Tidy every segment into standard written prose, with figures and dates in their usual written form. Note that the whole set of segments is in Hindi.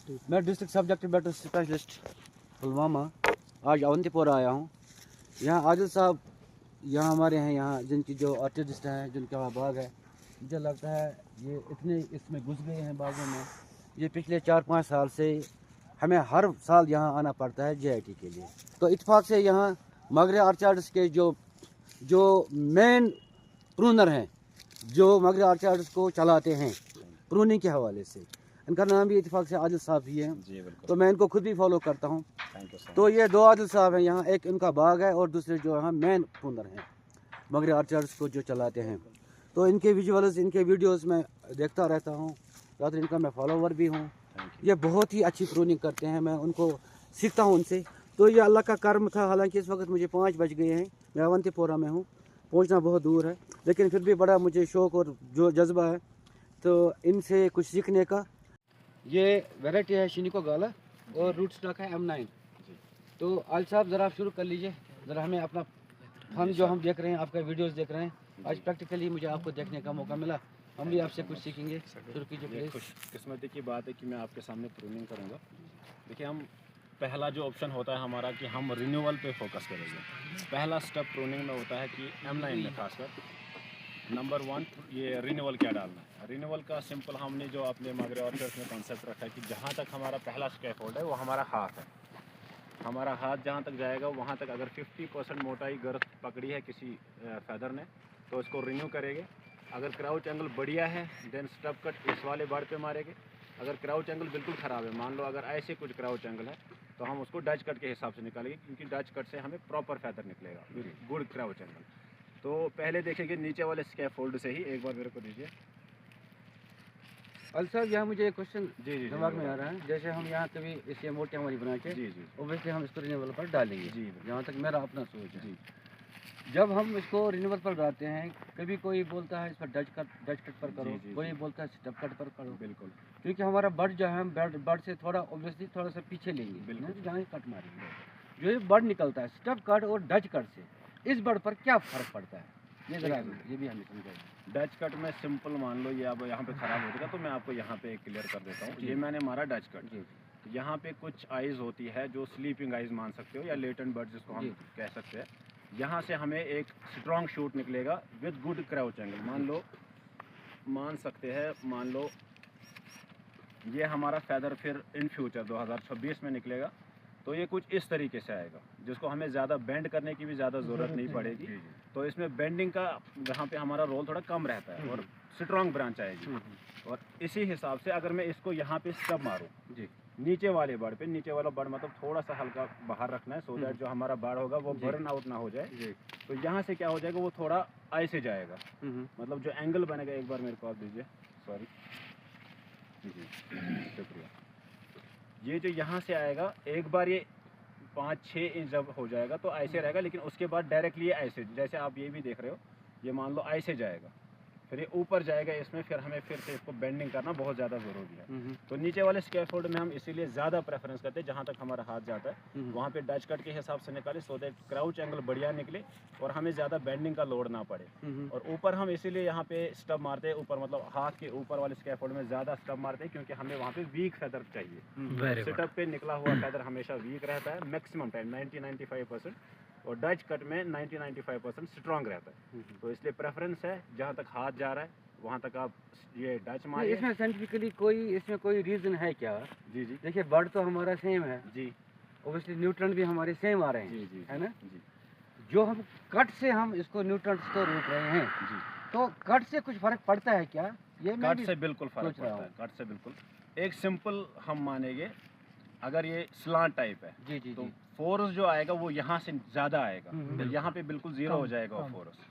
मैं district subject matter specialist Pulwama आज अवंतीपुर आया हूँ। यहाँ आदिल साहब यहाँ हमारे हैं, यहाँ जिनकी जो आर्टिस्ट हैं, जिनका बाग है, मुझे लगता है ये इतने इसमें घुस गए हैं बागों में। ये पिछले 4-5 साल से हमें हर साल यहाँ आना पड़ता है JIT के लिए। तो इत्तेफाक से यहाँ मगरे ऑर्चार्ड्स के जो मेन प्रूनर हैं, जो मगरे ऑर्चार्ड्स को चलाते हैं प्रूनिंग के हवाले से, इनका नाम भी इत्तेफाक से आदिल साहब ही है। जी बिल्कुल। तो मैं इनको खुद भी फॉलो करता हूँ। Thank you sir. तो ये 2 आदिल साहब हैं यहाँ, एक इनका बाग है और दूसरे जो यहाँ मेन प्रूनर हैं मगरे ऑर्चार्ड्स को जो चलाते हैं। तो इनके विजुअल्स, इनके वीडियोस में देखता रहता हूँ, ज़्यादातर इनका मैं फॉलोवर भी हूँ। ये बहुत ही अच्छी प्रूनिंग करते हैं, मैं उनको सीखता हूँ उनसे। तो ये अल्लाह का कर्म था। हालांकि इस वक्त मुझे 5 बज गए हैं, मैं अवंतीपोरा में हूँ, पहुँचना बहुत दूर है, लेकिन फिर भी बड़ा मुझे शौक़ और जो जज्बा है तो इनसे कुछ सीखने का। ये वैरायटी है शिनिको गाला और रूट स्टॉक है M9। तो आल साहब ज़रा शुरू कर लीजिए, ज़रा हमें अपना फन जो हम देख रहे हैं, आपका वीडियोस देख रहे हैं, आज प्रैक्टिकली मुझे आपको देखने का मौका मिला, हम भी आपसे कुछ सीखेंगे। शुरू कीजिए प्लीज़। खुशकिस्मती की बात है कि मैं आपके सामने प्रूनिंग करूँगा। देखिए, हम पहला जो ऑप्शन होता है हमारा कि हम रिन्यूअल पे फोकस करेंगे। पहला स्टेप प्रूनिंग में होता है कि M9 में खासकर नंबर 1 ये रिन्यूअल क्या डालना है। रिन्यूअल का सिंपल हमने जो अपने मगरे ऑर्चार्ड्स में कॉन्सेप्ट रखा है कि जहाँ तक हमारा पहला स्कैफोल्ड है वो हमारा हाथ है। हमारा हाथ जहाँ तक जाएगा वहाँ तक अगर 50% मोटाई गर्थ पकड़ी है किसी फेदर ने तो इसको रिन्यू करेंगे। अगर क्राउच एंगल बढ़िया है देन स्टब कट इस वाले बर्ड पे मारेंगे। अगर क्राउच एंगल बिल्कुल ख़राब है, मान लो अगर ऐसे कुछ क्राउच एंगल है, तो हम उसको डच कट के हिसाब से निकालेंगे, क्योंकि डच कट से हमें प्रॉपर फेदर निकलेगा विद गुड क्राउच एंगल। तो पहले देखेंगे नीचे वाले स्कैफोल्ड से ही, एक बार मेरे को दीजिए। अल साहब यहाँ मुझे एक क्वेश्चन जी जी दिमाग में आ रहा है। जैसे हम यहाँ कभी इसे मोटी हमारी बना के जी जी ओबियसली हम इसको रिन्यूअल पर डालेंगे, जी जहाँ तक मेरा अपना सोच है। जी जब हम इसको रिन्यूअल पर डालते हैं, कभी कोई बोलता है इस पर डच कट पर करो, जी, जी, कोई जी। बोलता है स्टब कट पर करो। बिल्कुल क्योंकि हमारा बर्ड जो है हम बर्ड से थोड़ा ओबियसली थोड़ा सा पीछे लेंगे, बिल्कुल। नहीं तो जहाँ ही कट मारेंगे। जो ये बर्ड निकलता है स्टब कट और डच कट से, इस बर्ड पर क्या फ़र्क पड़ता है, ये ज़रा ये भी हमें समझाइए। डच कट में सिंपल मान लो ये अब यहाँ पे ख़राब हो जाएगा, तो मैं आपको यहाँ पे क्लियर कर देता हूँ। जी। ये मैंने मारा डच कट। जी यहाँ पे कुछ आइज़ होती है जो स्लीपिंग आइज़ मान सकते हो या लेटेंट बर्ड जिसको हम जी। कह सकते हैं। यहाँ से हमें एक स्ट्रॉन्ग शूट निकलेगा विद गुड क्राउच एंगल। मान सकते हैं, मान लो ये हमारा फेदर फिर इन फ्यूचर 2026 में निकलेगा, तो ये कुछ इस तरीके से आएगा, जिसको हमें ज़्यादा बेंड करने की भी ज़्यादा ज़रूरत नहीं पड़ेगी। तो इसमें बेंडिंग का यहाँ पे हमारा रोल थोड़ा कम रहता है और स्ट्रॉन्ग ब्रांच आएगी। और इसी हिसाब से अगर मैं इसको यहाँ पे स्टब मारूँ जी नीचे वाले बर्ड पे, नीचे वाला बर्ड मतलब थोड़ा सा हल्का बाहर रखना है, सो दैट जो हमारा बर्ड होगा वो बर्न आउट ना हो जाए। जी। तो यहाँ से क्या हो जाएगा, वो थोड़ा ऐसे जाएगा, मतलब जो एंगल बनेगा, एक बार मेरे को आप दीजिए, सॉरी जी शुक्रिया। ये जो यहाँ से आएगा, एक बार ये 5-6 इंच जब हो जाएगा तो ऐसे रहेगा, लेकिन उसके बाद डायरेक्टली ऐसे, जैसे आप ये भी देख रहे हो, ये मान लो ऐसे जाएगा, फिर ये ऊपर जाएगा इसमें, फिर हमें फिर से इसको बेंडिंग करना बहुत ज़्यादा ज़रूरी है। तो नीचे वाले स्कैफोल्ड में हम इसीलिए ज़्यादा प्रेफरेंस करते हैं, जहाँ तक हमारा हाथ जाता है वहाँ पे डच कट के हिसाब से निकाले, सो दैट क्राउच एंगल बढ़िया निकले और हमें ज़्यादा बेंडिंग का लोड ना पड़े। और ऊपर हम इसीलिए यहाँ पे स्टब मारते हैं, ऊपर मतलब हाथ के ऊपर वाले स्कैफोल्ड में ज़्यादा स्टब मारते हैं, क्योंकि हमें वहाँ पे वीक फेदर चाहिए। सेटअप पे निकला हुआ फेदर हमेशा वीक रहता है, मैक्सिमम टाइम 90-95%, और डच कट में 90-95% स्ट्रॉन्ग रहता है। तो इसलिए प्रेफरेंस है जहाँ तक हाथ जा रहा है वहाँ तक आप ये डच मारिए। इसमें साइंटिफिकली इसमें कोई रीज़न है क्या? जी जी देखिए बर्ड तो हमारा सेम है जी ओबियसली, न्यूट्रन भी हमारे सेम आ रहे हैं, जी जी है ना? जी जो हम कट से हम इसको न्यूट्रन्स को रोक रहे हैं, जी। तो कट से कुछ फर्क पड़ता है क्या? ये मैं कट भी से बिल्कुल फर्क सोच रहा पड़ता है, हूँ। कट से बिल्कुल। एक सिंपल हम मानेंगे, अगर ये स्लांट टाइप है जी जी तो जी। फोर्स जो आएगा वो यहाँ से ज़्यादा आएगा, तो यहाँ पे बिल्कुल ज़ीरो हो जाएगा वो फोर्स।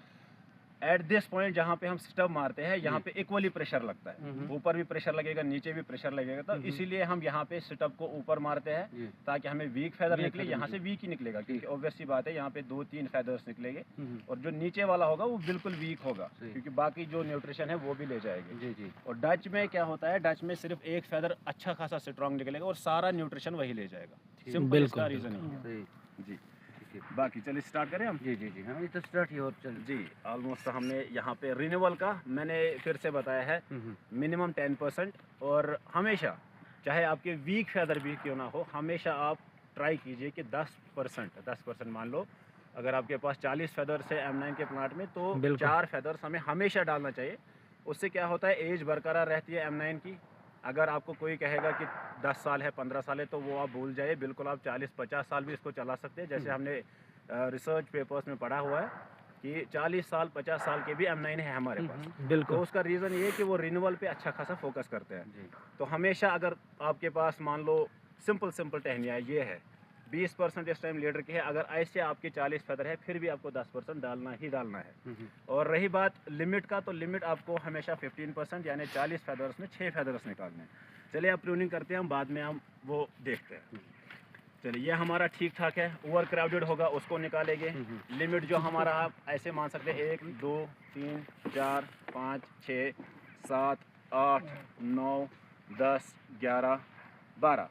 एट दिस पॉइंट जहाँ पे हम स्टब मारते हैं, यहाँ पे इक्वली प्रेशर लगता है, ऊपर भी प्रेशर लगेगा, नीचे भी प्रेशर लगेगा, तो इसीलिए हम यहाँ पे स्टब को ऊपर मारते हैं ताकि हमें वीक फेदर निकले। यहाँ से वीक ही निकलेगा, क्योंकि ऑब्वियस सी बात है यहाँ पे 2-3 फेदर्स निकलेंगे, और जो नीचे वाला होगा वो बिल्कुल वीक होगा, क्योंकि बाकी जो न्यूट्रिशन है वो भी ले जाएगी। जी जी। और डच में क्या होता है, डच में सिर्फ एक फेदर अच्छा खासा स्ट्रॉन्ग निकलेगा और सारा न्यूट्रिशन वही ले जाएगा। सिंपल इसका रीजन है जी। बाकी चलिए स्टार्ट करें हम। जी जी जी, हाँ ये तो स्टार्ट ही और चल जी। ऑलमोस्ट हमने यहाँ पे रिन्यूअल का मैंने फिर से बताया है मिनिमम 10%, और हमेशा चाहे आपके वीक फेदर भी क्यों ना हो, हमेशा आप ट्राई कीजिए कि 10% मान लो, अगर आपके पास 40 फेदर्स है M9 के प्लांट में, तो 4 फेदर्स हमें हमेशा डालना चाहिए। उससे क्या होता है, एज बरकरार रहती है M9 की। अगर आपको कोई कहेगा कि 10 साल है, 15 साल है, तो वो आप भूल जाइए, बिल्कुल आप 40-50 साल भी इसको चला सकते हैं। जैसे हमने रिसर्च पेपर्स में पढ़ा हुआ है कि 40 साल 50 साल के भी M9 है हमारे पास। बिल्कुल। तो उसका रीज़न ये है कि वो रिन्यूअल पे अच्छा खासा फोकस करते हैं। तो हमेशा अगर आपके पास मान लो सिंपल टहनियाँ ये है, 20% इस टाइम लीडर की है, अगर ऐसे आपके 40 फेदर है, फिर भी आपको 10% डालना ही डालना है। और रही बात लिमिट का, तो लिमिट आपको हमेशा 15%, यानी 40 फेदर्स में 6 फेदर्स निकालने हैं। चलिए अब प्रूनिंग करते हैं, हम बाद में हम वो देखते हैं। चलिए ये हमारा ठीक ठाक है, ओवर क्राउडेड होगा उसको निकालेंगे। लिमिट जो हमारा आप ऐसे मान सकते हैं 1 2 3 4 5 6 7 8 9 10 11 12,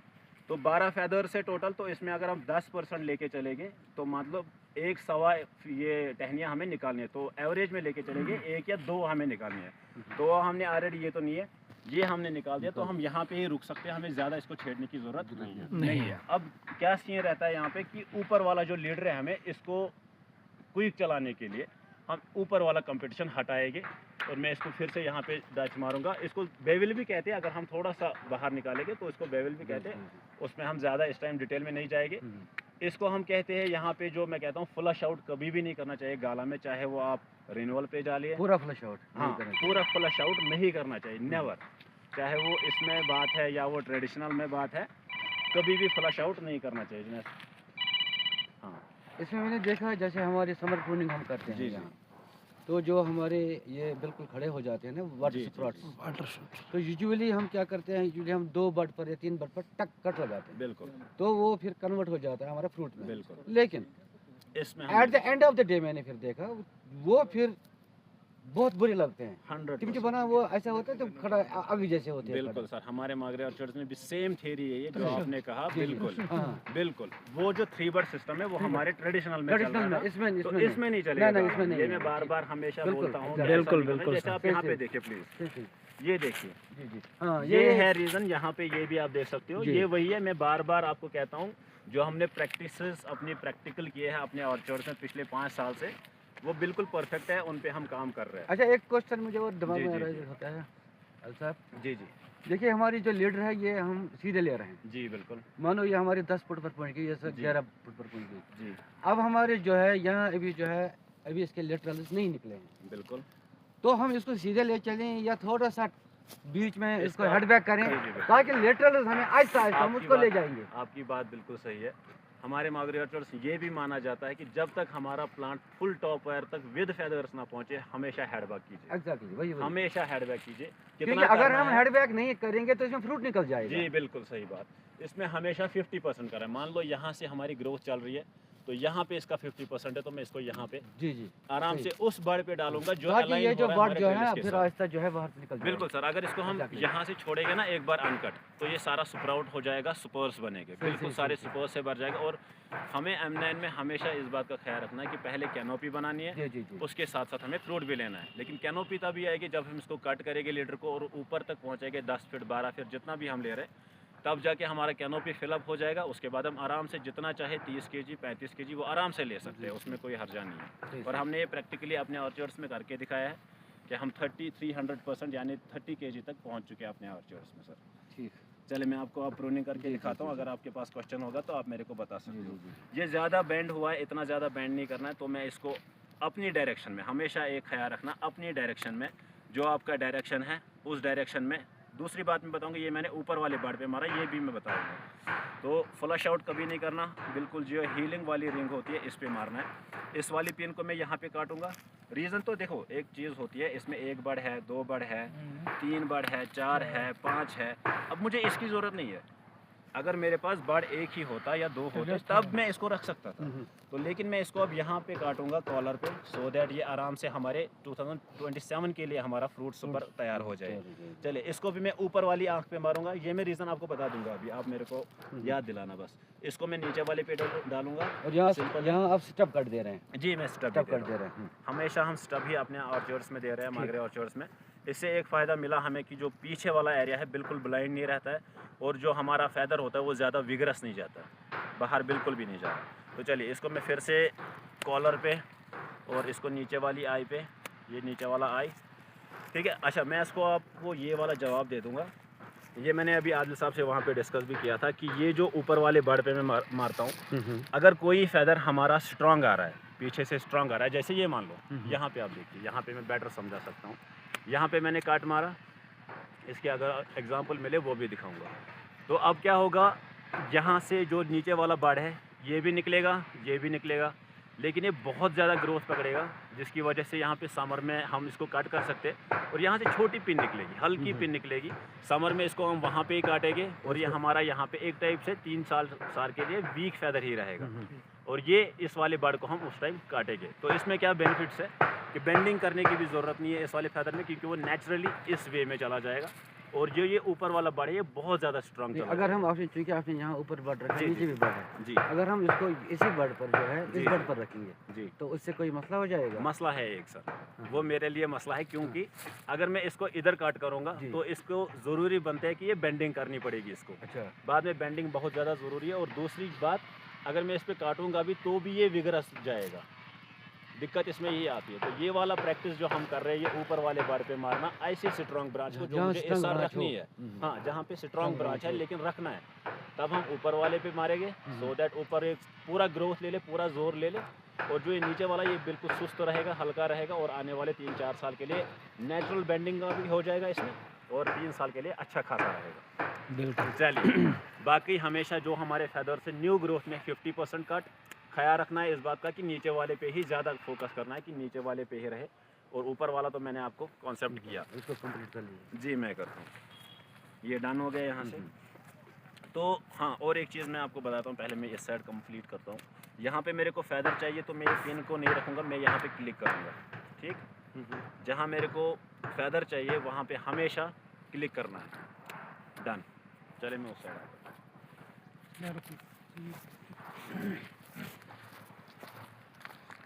तो 12 फेदर से टोटल। तो इसमें अगर हम 10% लेके चलेंगे तो मतलब 1 सवा ये टहनियाँ हमें निकालनी है। तो एवरेज में लेके चलेंगे 1 या 2 हमें निकालनी है। तो हमने ऑलरेडी ये तो नहीं है, ये हमने निकाल दिया, तो हम यहाँ पे ही रुक सकते हैं, हमें ज़्यादा इसको छेड़ने की ज़रूरत नहीं है। अब क्या सीन रहता है यहाँ पे कि ऊपर वाला जो लीडर है, हमें इसको क्विक चलाने के लिए हम ऊपर वाला कंपटीशन हटाएंगे। और मैं इसको फिर से यहाँ पे डच मारूंगा। इसको बेविल भी कहते हैं, अगर हम थोड़ा सा बाहर निकालेंगे तो इसको बेविल भी कहते हैं। उसमें हम ज़्यादा इस टाइम डिटेल में नहीं जाएंगे। इसको हम कहते हैं यहाँ पे, जो मैं कहता हूँ, फ्लश आउट कभी भी नहीं करना चाहिए गाला में, चाहे वो आप रिन्यूअल पे डालिए, पूरा फ्लश आउट। हाँ, पूरा फ्लश आउट नहीं करना चाहिए, नेवर। चाहे वो इसमें बात है या वो ट्रेडिशनल में बात है, कभी भी फ्लश आउट नहीं करना चाहिए। हाँ, इसमें मैंने देखा है, जैसे हमारे समर प्रूनिंग हम करते हैं यहाँ, तो जो हमारे ये बिल्कुल खड़े हो जाते हैं ना वाटर स्प्रॉट्स, तो यूजुअली हम क्या करते हैं, यूजुअली हम 2 बड पर या 3 बड पर टक कट लगाते हैं। बिल्कुल। तो वो फिर कन्वर्ट हो जाता है हमारा फ्रूट में। बिल्कुल। लेकिन इसमें at the end of the day मैंने फिर देखा वो फिर बहुत बुरे लगते हैं। 100% टिमटी बना वो ऐसा होता है तो खड़ा अभी जैसे होते हैं। बिल्कुल सर, हमारे मागरे ऑर्चर्ड्स में भी सेम थ्योरी है ये जो आपने कहा। जी, जी। बिल्कुल हाँ। बिल्कुल। वो जो 3 बड सिस्टम है वो हमारे ट्रेडिशनल में चल रहा है, इसमें नहीं चलेगा। इसमें नहीं। ये मैं बार-बार हमेशा बोलता हूँ। बिल्कुल। जैसे आप यहाँ पे देखिए प्लीज, ये देखिए, जी जी हाँ, ये है रीजन। यहाँ पे ये भी आप देख सकते हो, ये वही है। मैं बार-बार आपको कहता हूँ, जो हमने प्रैक्टिसेस अपनी प्रैक्टिकल किए हैं अपने ऑर्चर्ड्स में पिछले 5 साल से, वो बिल्कुल परफेक्ट है, उन पे हम काम कर रहे हैं। अच्छा, एक क्वेश्चन मुझे और दिमाग में जी। होता है अल साहब। जी। देखिए हमारी जो लीडर है ये हम सीधे ले रहे हैं। जी बिल्कुल। मानो ये हमारे 10 फुट पर पहुंच गई, जैसे 11 फुट पर पहुंच गई। जी अब हमारे जो है यहाँ अभी जो है अभी इसके लेटरल्स नहीं निकले हैं। बिल्कुल। तो हम इसको सीधे ले चलें या थोड़ा सा बीच में इसको इसका- हेड बैक करें, जी, बिल्कुल। ताकि लेटरल्स हमें आहिस्ता आहिस्ता हम आपकी उसको ले बात- जाएंगे। आपकी बात बिल्कुल सही है। हमारे मागरे ऑर्चर्ड्स ये भी माना जाता है कि जब तक हमारा प्लांट फुल टॉप वायर तक विद फेदर्स ना पहुंचे, हमेशा हेडबैक कीजिए। एग्जैक्टली वही। हमेशा हेडबैक कीजिए। क्योंकि अगर हम हेड बैक नहीं करेंगे तो इसमें फ्रूट निकल जाएगा। जी बिल्कुल सही बात। इसमें हमेशा 50% करें। मान लो यहाँ से हमारी ग्रोथ चल रही है, तो यहाँ पे इसका 50% है, तो मैं इसको यहाँ पे जी आराम से उस बड़ पे डालूंगा जो ताकि align ये हो जो रहा है बर्ड हमारे जो है trellis के फिर साथ। आहिस्ता जो है बाहर से निकल जाएगा। बिल्कुल सर, अगर इसको हम Exactly. यहाँ से छोड़ेंगे ना एक बार अनकट, तो ये सारा स्प्राउट हो जाएगा, सुपर्स बनेंगे, बिल्कुल सारे सुपर्स से भर जाएगा। और हमें M9 में हमेशा इस बात का ख्याल रखना है कि पहले कैनोपी बनानी है, जी। उसके साथ साथ हमें फ्रूट भी लेना है। लेकिन कैनोपी तभी आएगी जब हम इसको कट करेंगे लीडर को और ऊपर तक पहुँचेंगे 10 फीट 12 फीट जितना भी हम ले रहे हैं, तब जाके हमारा कैनोपी फिलअप हो जाएगा। उसके बाद हम आराम से जितना चाहे 30 kg 35 kg वो आराम से ले सकते हैं, उसमें कोई हर्जा नहीं है। और हमने ये प्रैक्टिकली अपने ऑर्चर्ड्स में करके दिखाया है कि हम 300% यानी 30 kg तक पहुंच चुके हैं अपने ऑर्चर्ड्स में सर। ठीक। चले मैं आपको अब प्रूनिंग करके दिखाता हूँ। अगर आपके पास क्वेश्चन होगा तो आप मेरे को बता सकते हो। ये ज़्यादा बेंड हुआ है, इतना ज़्यादा बेंड नहीं करना है। तो मैं इसको अपनी डायरेक्शन में, हमेशा एक ख्याल रखना, अपनी डायरेक्शन में, जो आपका डायरेक्शन है उस डायरेक्शन में। दूसरी बात मैं बताऊंगा, ये मैंने ऊपर वाले बर्ड पे मारा, ये भी मैं बताऊंगा। तो फ्लश आउट कभी नहीं करना, बिल्कुल जो हीलिंग वाली रिंग होती है इस पे मारना है। इस वाली पिन को मैं यहाँ पे काटूंगा। रीज़न तो देखो, एक चीज़ होती है, इसमें 1 बर्ड है, 2 बर्ड है, 3 बर्ड है, 4 है, 5 है। अब मुझे इसकी ज़रूरत नहीं है। अगर मेरे पास बर्ड 1 ही होता या 2 होते तब मैं इसको रख सकता था। तो लेकिन मैं इसको अब यहाँ पे काटूंगा कॉलर पे, सो दैट ये आराम से हमारे 2027 के लिए हमारा फ्रूट सुपर तैयार हो जाए। चलिए इसको भी मैं ऊपर वाली आंख पे मारूंगा। ये मैं रीज़न आपको बता दूंगा, अभी आप मेरे को याद दिलाना बस। इसको मैं नीचे वाले पे डालूंगा। और यहाँ आप स्टब कट दे रहे हैं। जी मैं स्टब कट दे रहे हैं। हमेशा हम स्टब ही अपने ऑर्चर्ड्स में दे रहे हैं, मागरे ऑर्चर्ड्स में। इससे एक फ़ायदा मिला हमें कि जो पीछे वाला एरिया है बिल्कुल ब्लाइंड नहीं रहता है, और जो हमारा फैदर होता है वो ज़्यादा विगरस नहीं जाता है, बाहर बिल्कुल भी नहीं जा रहा। तो चलिए इसको मैं फिर से कॉलर पे और इसको नीचे वाली आई पे, ये नीचे वाला आई, ठीक है। अच्छा, मैं इसको आपको ये वाला जवाब दे दूँगा। ये मैंने अभी आदिल साहब से वहाँ पे डिस्कस भी किया था कि ये जो ऊपर वाले बर्ड पे मैं मारता हूँ, अगर कोई फैदर हमारा स्ट्रांग आ रहा है, पीछे से स्ट्रांग आ रहा है, जैसे ये मान लो यहाँ पे आप देखिए, यहाँ पे मैं बेटर समझा सकता हूँ। यहाँ पे मैंने काट मारा, इसके अगर एग्जांपल मिले वो भी दिखाऊंगा। तो अब क्या होगा, यहाँ से जो नीचे वाला बर्ड है ये भी निकलेगा, ये भी निकलेगा, लेकिन ये बहुत ज़्यादा ग्रोथ पकड़ेगा, जिसकी वजह से यहाँ पे समर में हम इसको कट कर सकते हैं, और यहाँ से छोटी पिन निकलेगी, हल्की पिन निकलेगी। समर में इसको हम वहाँ पे ही काटेंगे, और ये हमारा यहाँ पे एक टाइप से 3 साल के लिए वीक फैदर ही रहेगा, और ये इस वाले बर्ड को हम उस टाइम काटेंगे। तो इसमें क्या बेनिफिट्स है कि बेंडिंग करने की भी ज़रूरत नहीं है इस वाले फैदर में, क्योंकि वो नेचुरली इस वे में चला जाएगा। और जो ये ऊपर वाला बर्ड है ये बहुत ज़्यादा स्ट्रॉन्ग चला अगर हम आपने, चूँकि आपने यहाँ ऊपर बर्ड रखा है, नीचे भी बर्ड है जी, अगर हम इसको इसी बर्ड पर जो है इस बर्ड पर रखेंगे जी, तो उससे कोई मसला हो जाएगा? मसला है एक सर, वो मेरे लिए मसला है, क्योंकि अगर मैं इसको इधर काट करूँगा तो इसको ज़रूरी बनता है कि ये बेंडिंग करनी पड़ेगी इसको। अच्छा, बाद में बेंडिंग बहुत ज़्यादा ज़रूरी है। और दूसरी बात, अगर मैं इस पर काटूँगा भी तो भी ये विगरस जाएगा, दिक्कत इसमें यही आती है। तो ये वाला प्रैक्टिस जो हम कर रहे हैं, ये ऊपर वाले बर्ड पे मारना, ऐसी स्ट्रॉन्ग ब्रांच को जो मुझे इस साल रखनी है, हाँ, जहाँ पे स्ट्रॉन्ग ब्रांच है लेकिन रखना है, तब हम ऊपर वाले पे मारेंगे, सो दैट ऊपर एक पूरा ग्रोथ ले ले, पूरा जोर ले ले, और जो ये नीचे वाला ये बिल्कुल सुस्त रहेगा, हल्का रहेगा, और आने वाले 3-4 साल के लिए नेचुरल बेंडिंग का भी हो जाएगा इसमें, और 3 साल के लिए अच्छा खासा रहेगा। बिल्कुल। चलिए, बाकी हमेशा जो हमारे फैदर से न्यू ग्रोथ में 50% कट, ख्याल रखना है इस बात का कि नीचे वाले पे ही ज़्यादा फोकस करना है, कि नीचे वाले पे ही रहे, और ऊपर वाला तो मैंने आपको कॉन्सेप्ट किया। इसको कंप्लीट कर लीजिए। जी, मैं करता हूँ, ये डन हो गया यहाँ से। तो हाँ, और एक चीज़ मैं आपको बताता हूँ, पहले मैं इस साइड कंप्लीट करता हूँ। यहाँ पे मेरे को फैदर चाहिए तो मैं ये पिन को नहीं रखूँगा, मैं यहाँ पे क्लिक करूँगा, ठीक। जहाँ मेरे को फैदर चाहिए वहाँ पे हमेशा क्लिक करना है। डन। चले मैं उस साइड आता हूँ।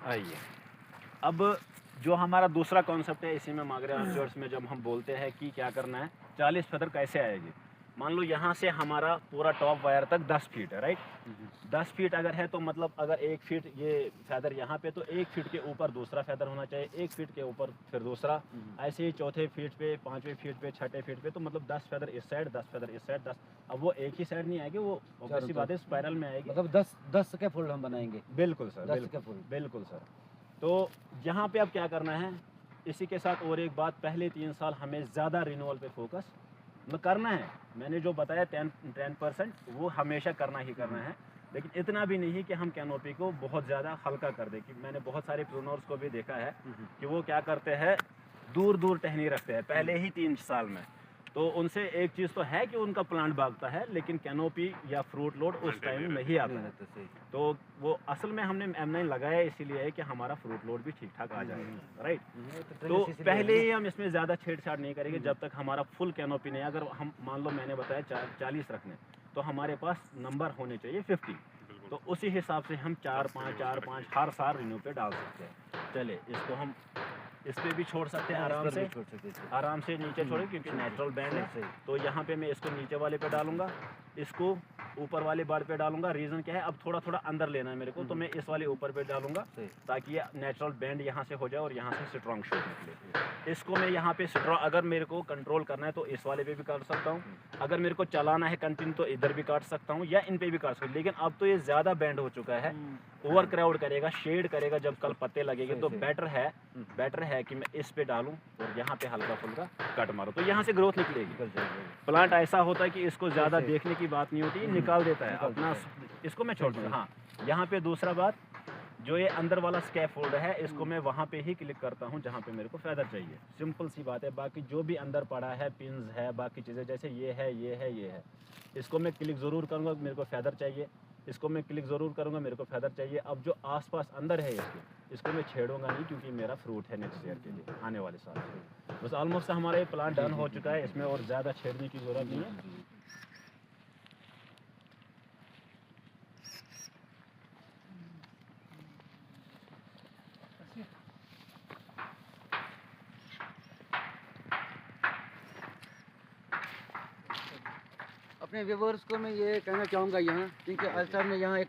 आइए, अब जो हमारा दूसरा कॉन्सेप्ट है, इसी में मागरे आर्चर्स में जब हम बोलते हैं कि क्या करना है, 40 फैदर कैसे आएगी। मान लो यहाँ से हमारा पूरा टॉप वायर तक 10 फीट है, राइट। 10 फीट अगर है तो मतलब अगर 1 फीट ये फैदर यहाँ पे, तो 1 फीट के ऊपर दूसरा फैदर होना चाहिए, 1 फीट के ऊपर फिर दूसरा, ऐसे ही चौथे फीट पे, 5वें फीट पे, 6ठे फीट पे, तो मतलब 10 फैदर इस साइड, 10 फैदर इस साइड, 10। अब वो एक ही साइड नहीं आएगी, वो ऑब्वियसली बात है स्पाइरल में आएगी, मतलब 10 के फुल हम बनाएंगे। बिल्कुल सर, 10 के फुल, बिल्कुल सर। तो यहाँ पे अब क्या करना है, इसी के साथ और एक बात, पहले 3 साल हमें ज़्यादा रिन्यूअल पे फोकस करना है। मैंने जो बताया 10% वो हमेशा करना ही करना है, लेकिन इतना भी नहीं कि हम कैनोपी को बहुत ज़्यादा हल्का कर दें। कि मैंने बहुत सारे प्रूनर्स को भी देखा है कि वो क्या करते हैं, दूर दूर टहनी रखते हैं पहले ही 3 साल में। तो उनसे एक चीज़ तो है कि उनका प्लांट भागता है, लेकिन कैनोपी या फ्रूट लोड उस टाइम नहीं आता है। तो वो असल में हमने M9 लगाया इसीलिए है कि हमारा फ्रूट लोड भी ठीक ठाक आ जाएगा, राइट। तो पहले ही हम इसमें ज़्यादा छेड़छाड़ नहीं करेंगे जब तक हमारा फुल कैनोपी नहीं। अगर हम मान लो मैंने बताया 40 रखने, तो हमारे पास नंबर होने चाहिए 50, तो उसी हिसाब से हम 4-5 हर साल रिन्यू पे डाल सकते हैं। चले, इसको हम इस पे भी छोड़ सकते हैं, आराम से नीचे छोड़े, क्योंकि नेचुरल बैंड है। तो यहाँ पे मैं इसको नीचे वाले पे डालूंगा, इसको ऊपर वाले बार पे डालूंगा। रीज़न क्या है, अब थोड़ा थोड़ा अंदर लेना है मेरे को, तो मैं इस वाले ऊपर पे डालूंगा ताकि ये नेचुरल बैंड यहाँ से हो जाए और यहाँ से स्ट्रॉन्ग शूट निकले। इसको मैं यहाँ पे स्ट्रॉन्ग, अगर मेरे को कंट्रोल करना है तो इस वाले पे भी काट सकता हूँ, अगर मेरे को चलाना है कंटिन्यू तो इधर भी काट सकता हूँ, या इन पे भी काट सकता हूँ। लेकिन अब तो ये ज़्यादा बैंड हो चुका है, ओवर क्राउड करेगा, शेड करेगा, जब कल पत्ते लगेंगे, तो बेटर है कि मैं इस पे डालूं और यहाँ पे हल्का फुल्का कट मारूं, तो यहाँ से ग्रोथ निकलेगी। प्लांट ऐसा होता है कि इसको ज़्यादा देखने की बात नहीं होती, निकाल देता है अपना। इसको मैं छोड़ दूँगा। हाँ, यहाँ पे दूसरा बात, जो ये अंदर वाला स्कैफोल्ड है, इसको मैं वहाँ पे ही क्लिक करता हूँ जहाँ पे मेरे को फैदर चाहिए। सिंपल सी बात है। बाकी जो भी अंदर पड़ा है, पिन्स है, बाकी चीज़ें जैसे ये है, इसको मैं क्लिक ज़रूर करूँगा, मेरे को फैदर चाहिए। इसको मैं क्लिक ज़रूर करूँगा, मेरे को फैदर चाहिए। अब जो आसपास अंदर है इसको मैं छेड़ूंगा नहीं, क्योंकि मेरा फ्रूट है नेक्स्ट ईयर के लिए, आने वाले साल के। बस ऑलमोस्ट हमारा ये प्लांट डन हो चुका है, इसमें और ज़्यादा छेड़ने की ज़रूरत नहीं है। अपने व्यूअर्स को मैं ये कहना चाहूँगा यहाँ, क्योंकि अल साहब ने यहाँ एक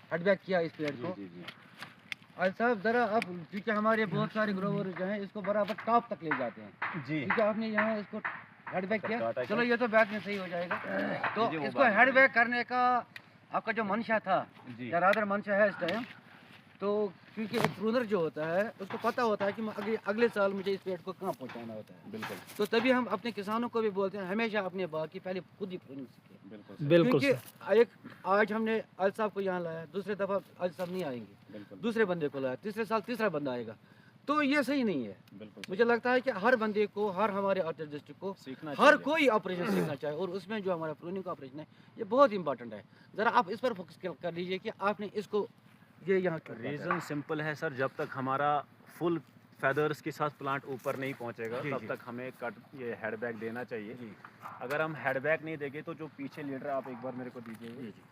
फीडबैक किया इस पेड़ को। जी जी अल साहब ज़रा आप, क्योंकि हमारे बहुत सारे ग्रोवर जो हैं इसको बराबर टॉप तक ले जाते हैं, जी क्योंकि आपने यहाँ इसको हेडबैक किया। काटा चलो ये तो बैक में सही हो जाएगा। तो जी, वो इसको बात है। हेडबैक करने का आपका जो मंशा था जी या रादर मंशा है इस टाइम, तो क्योंकि एक प्रूनर जो होता है उसको पता होता है कि अगले साल मुझे इस पेड़ को कहाँ पहुँचाना होता है। बिल्कुल तो तभी हम अपने किसानों को भी बोलते हैं हमेशा अपने बाग की पहले खुद ही प्रूनिंग सीखें। बिल्कुल बिल्कुल क्योंकि एक आज हमने अल साहब को यहाँ लाया, दूसरे दफ़ा अल साहब नहीं आएंगे, बिल्कुल दूसरे बंदे को लाया, तीसरे साल तीसरा बंदा आएगा, तो ये सही नहीं है। बिल्कुल मुझे लगता है कि हर बंदे को, हर हमारे आर्टिस्ट डिस्ट्रिक्ट को सीखना हर चाहिए। कोई ऑपरेशन सीखना चाहिए, और उसमें जो हमारा प्रूनिंग का ऑपरेशन है ये बहुत इंपॉर्टेंट है। ज़रा आप इस पर फोकस कर लीजिए कि आपने इसको ये यहाँ रीज़न सिंपल है सर, जब तक हमारा फुल फेदर्स के साथ प्लांट ऊपर नहीं पहुंचेगा जी, तब जी। तक हमें कट ये हेडबैक देना चाहिए। जी अगर हम हेडबैक नहीं देंगे तो जो पीछे लीडर, आप एक बार मेरे को दीजिए, जी जी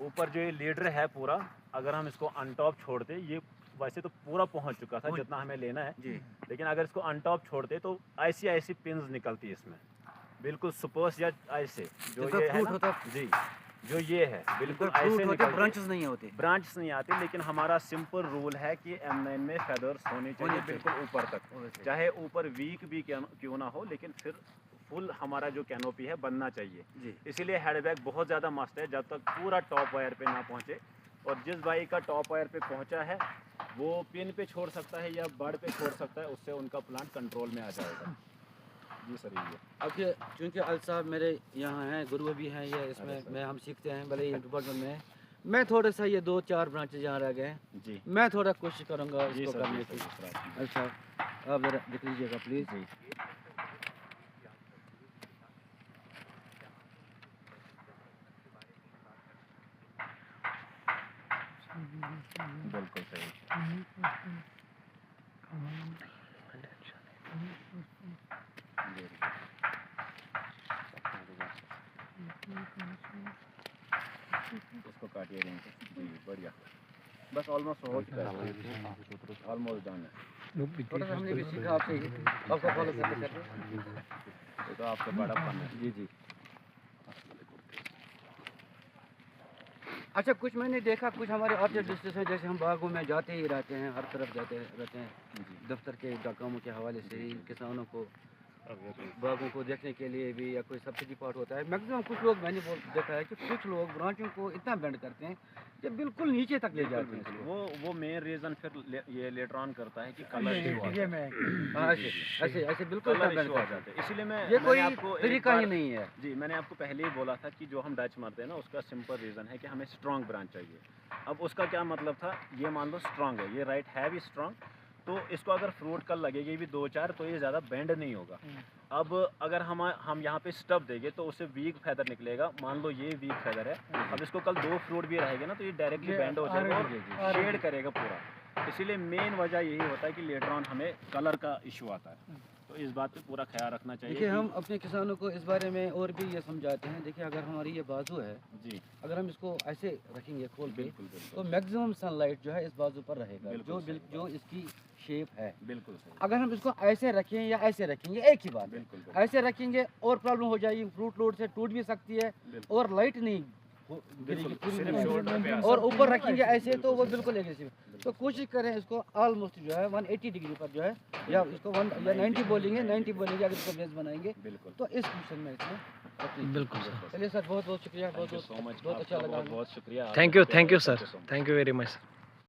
ऊपर जो ये लीडर है पूरा, अगर हम इसको अनटॉप छोड़ते, ये वैसे तो पूरा पहुंच चुका था जितना हमें लेना है, जी लेकिन अगर इसको अनटॉप छोड़ते तो ऐसी ऐसी पिन्स निकलती इसमें, बिल्कुल सुपर्स या ऐसे जो जैसा ये है fruit ना, होता जी जो ये है बिल्कुल ऐसे फ्रूट होते, निकलते, ब्रांचेस नहीं होते। ब्रांच नहीं आते। लेकिन हमारा सिंपल रूल है कि M9 में फेदर्स होने चाहिए चाहिए। बिल्कुल ऊपर तक, चाहे ऊपर वीक भी क्यों ना हो, लेकिन फिर फुल हमारा जो कैनोपी है बनना चाहिए। जी इसीलिए हेडबैक बहुत ज़्यादा मस्त है जब तक पूरा टॉप वायर पे ना पहुँचे। और जिस भाई का टॉप वायर पे पहुँचा है वो पिन पे छोड़ सकता है या बड़ पे छोड़ सकता है, उससे उनका प्लांट कंट्रोल में आ जाएगा। जी सर ये अब ये चूँकि अल साहब मेरे यहाँ हैं, गुरु भी हैं, ये इसमें अरे सर। मैं हम सीखते हैं, भले ही डिपार्टमेंट में है। मैं थोड़ा सा ये 2-4 ब्रांचेज यहाँ रह गए हैं, जी मैं थोड़ा कोशिश करूँगा जी इसको सर, करने जी की। सर, जी सर। अच्छा आप ज़रा देख लीजिएगा प्लीज़। जी बिल्कुल सही। जी, इसको काटिए रिंग से। जी बढ़िया, बस ऑलमोस्ट हो चुका है, ऑलमोस्ट डन है। थोड़ा सा हमने भी सीखा आपसे ही, आपको फॉलो करते करते। ये तो आपका बड़ा फन है। जी जी। अच्छा कुछ मैंने देखा, कुछ हमारे आर्टिस्ट डिस्ट्रिक्ट हैं, जैसे हम बागों में जाते ही रहते हैं, हर तरफ जाते रहते हैं, जी दफ्तर के कामों के हवाले से ही, किसानों को बागों को देखने के लिए भी, या कोई सब्सिडी पार्ट होता है, मैक्सिमम कुछ लोग मैंने देखा है कि कुछ लोग ब्रांचों को इतना बेंड करते हैं कि बिल्कुल नीचे तक ले जाते हैं इसको। वो मेन रीजन फिर ये लेटर ऑन करता है कि कलर इशू आ ये मैं हाँ, ऐसे ऐसे ऐसे बिल्कुल कलर बेंड इशू आ करते हैं। जाते हैं। इसीलिए मैं ये कोई मैंने आपको एक तरीका ही बार- नहीं है। जी मैंने आपको पहले ही बोला था कि जो हम डच मारते हैं ना, उसका सिंपल रीज़न है कि हमें स्ट्रॉन्ग ब्रांच चाहिए। अब उसका क्या मतलब था, ये मान लो स्ट्रॉन्ग है, ये राइट है भी स्ट्रॉन्ग, तो इसको अगर फ्रूट कल लगेगी भी 2-4 तो ये ज़्यादा बेंड नहीं होगा। अब अगर हम यहाँ पे स्टब देंगे तो उससे वीक फैदर निकलेगा, मान लो ये वीक फैदर है, अब इसको कल 2 फ्रूट भी रहेगा ना तो ये डायरेक्टली बेंड हो जाएगा और शेड करेगा पूरा। इसीलिए मेन वजह यही होता है कि लेटर ऑन हमें कलर का इशू आता है, तो इस बात पे पूरा ख्याल रखना चाहिए। देखिए हम अपने किसानों को इस बारे में और भी ये समझाते हैं। देखिए अगर हमारी ये बाजू है, जी अगर हम इसको ऐसे रखेंगे खोल के, बिल्कुल तो बिल्कुल मैक्सिमम सनलाइट जो है इस बाजू पर रहेगा, बिल्कुल सही जो इसकी शेप है। बिल्कुल सही, अगर हम इसको ऐसे रखें या ऐसे रखेंगे, एक ही बात है। बिल्कुल बिल्कुल ऐसे रखेंगे और प्रॉब्लम हो जाएगी, फ्रूट लोड से टूट भी सकती है बिल्कुल। और लाइट नहीं गिरेगी बिल्कुल, पूरी सिर्फ नहीं shoulder पे गिरेगी। आ और सकती ऊपर रखेंगे ऐसे तो वो बिल्कुल बिल्कुल एग्रेसिव। तो कोशिश करें इसको ऑलमोस्ट जो है 180 डिग्री पर जो है, या इसको 1 या 90 बोलेंगे, 90 बोलेंगे अगर इसको बेस बनाएंगे बिल्कुल तो इस क्वेश्चन में इसमें बिल्कुल सर। चलिए सर, बहुत बहुत शुक्रिया, थैंक यू बहुत सो मच, बहुत अच्छा लगा। बहुत बहुत शुक्रिया। Thank you sir, thank you very much.